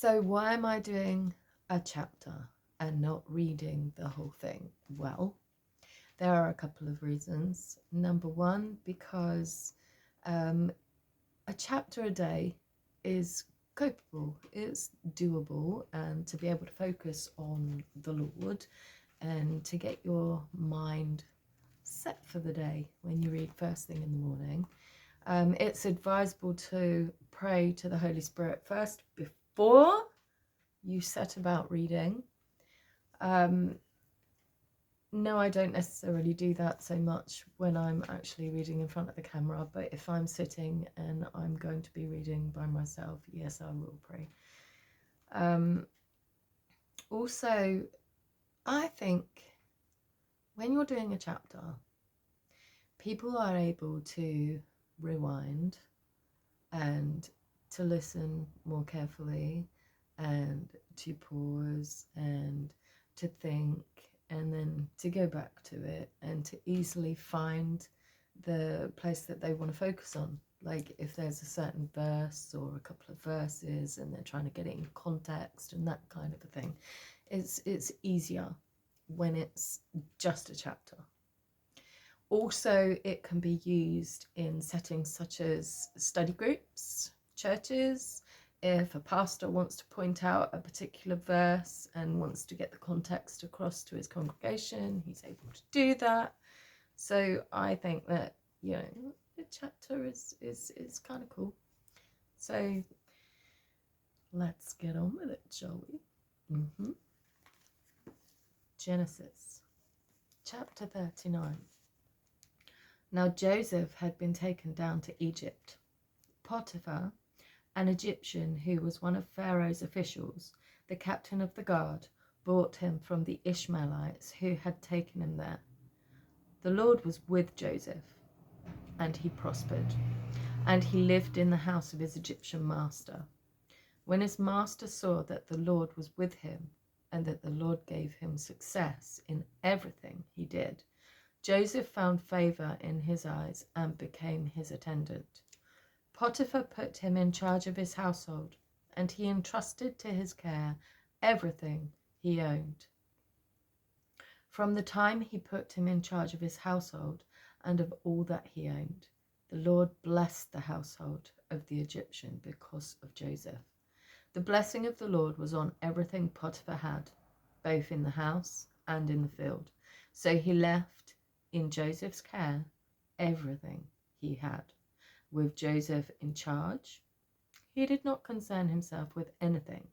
So why am I doing a chapter and not reading the whole thing? Well, there are a couple of reasons. Number one, because a chapter a day is copable, it's doable, and to be able to focus on the Lord and to get your mind set for the day when you read first thing in the morning. It's advisable to pray to the Holy Spirit first before you set about reading. No, I don't necessarily do that so much when I'm actually reading in front of the camera, but if I'm sitting and I'm going to be reading by myself, yes, I will pray. Also, I think when you're doing a chapter, people are able to rewind and to listen more carefully and to pause and to think and then to go back to it and to easily find the place that they want to focus on. Like if there's a certain verse or a couple of verses and they're trying to get it in context and that kind of a thing, it's easier when it's just a chapter. Also, it can be used in settings such as study groups, churches. If a pastor wants to point out a particular verse and wants to get the context across to his congregation, he's able to do that. So I think that, you know, the chapter is kind of cool. So let's get on with it, shall we? Genesis, chapter 39. Now Joseph had been taken down to Egypt. Potiphar, an Egyptian who was one of Pharaoh's officials, the captain of the guard, brought him from the Ishmaelites who had taken him there. The Lord was with Joseph, and he prospered, and he lived in the house of his Egyptian master. When his master saw that the Lord was with him, and that the Lord gave him success in everything he did, Joseph found favor in his eyes and became his attendant. Potiphar put him in charge of his household, and he entrusted to his care everything he owned. From the time he put him in charge of his household and of all that he owned, the Lord blessed the household of the Egyptian because of Joseph. The blessing of the Lord was on everything Potiphar had, both in the house and in the field. So he left in Joseph's care everything he had. With Joseph in charge, he did not concern himself with anything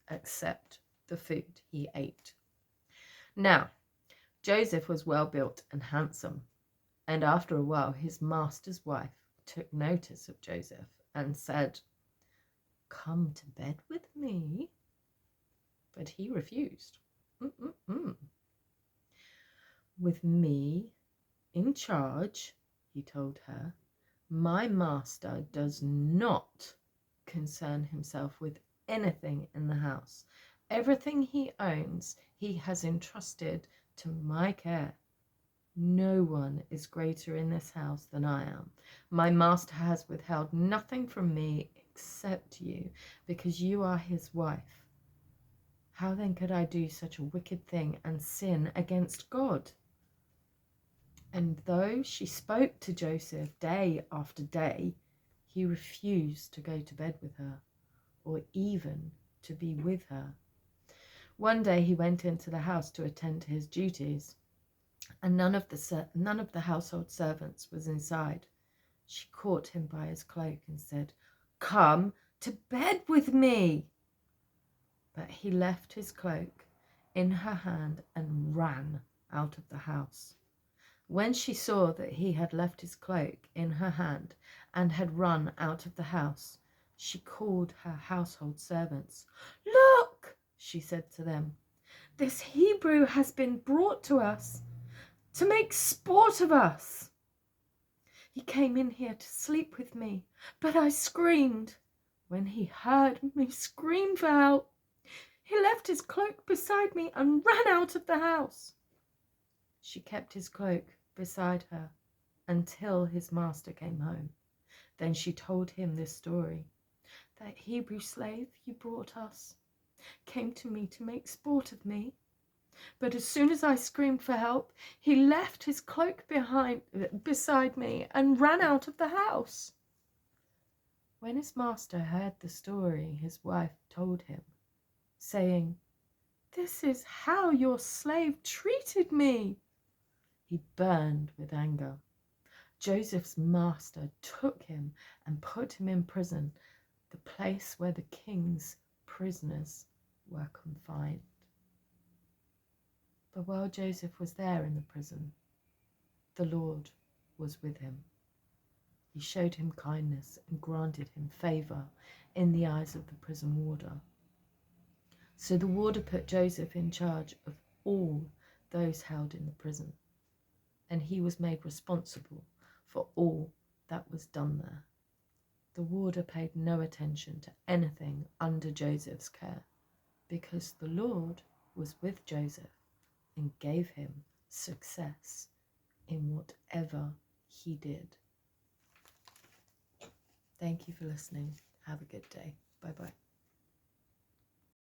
except the food he ate. Now, Joseph was well built and handsome, and after a while his master's wife took notice of Joseph and said, "Come to bed with me." But he refused. With me in charge, he told her, my master does not concern himself with anything in the house. Everything he owns, he has entrusted to my care. No one is greater in this house than I am. My master has withheld nothing from me except you, because you are his wife. How then could I do such a wicked thing and sin against God? And though she spoke to Joseph day after day, he refused to go to bed with her, or even to be with her. One day he went into the house to attend to his duties, and none of the household servants was inside. She caught him by his cloak and said, "Come to bed with me." But he left his cloak in her hand and ran out of the house. When she saw that he had left his cloak in her hand and had run out of the house, she called her household servants. "Look," she said to them, "this Hebrew has been brought to us to make sport of us. He came in here to sleep with me, but I screamed. When he heard me scream for help, he left his cloak beside me and ran out of the house." She kept his cloak beside her until his master came home. Then she told him this story. "That Hebrew slave you brought us came to me to make sport of me. But as soon as I screamed for help, he left his cloak beside me and ran out of the house. When his master heard the story his wife told him, saying, "This is how your slave treated me," he burned with anger. Joseph's master took him and put him in prison, the place where the king's prisoners were confined. But while Joseph was there in the prison, the Lord was with him. He showed him kindness and granted him favor in the eyes of the prison warder. So the warder put Joseph in charge of all those held in the prison, and he was made responsible for all that was done there. The warder paid no attention to anything under Joseph's care, because the Lord was with Joseph and gave him success in whatever he did. Thank you for listening. Have a good day. Bye-bye.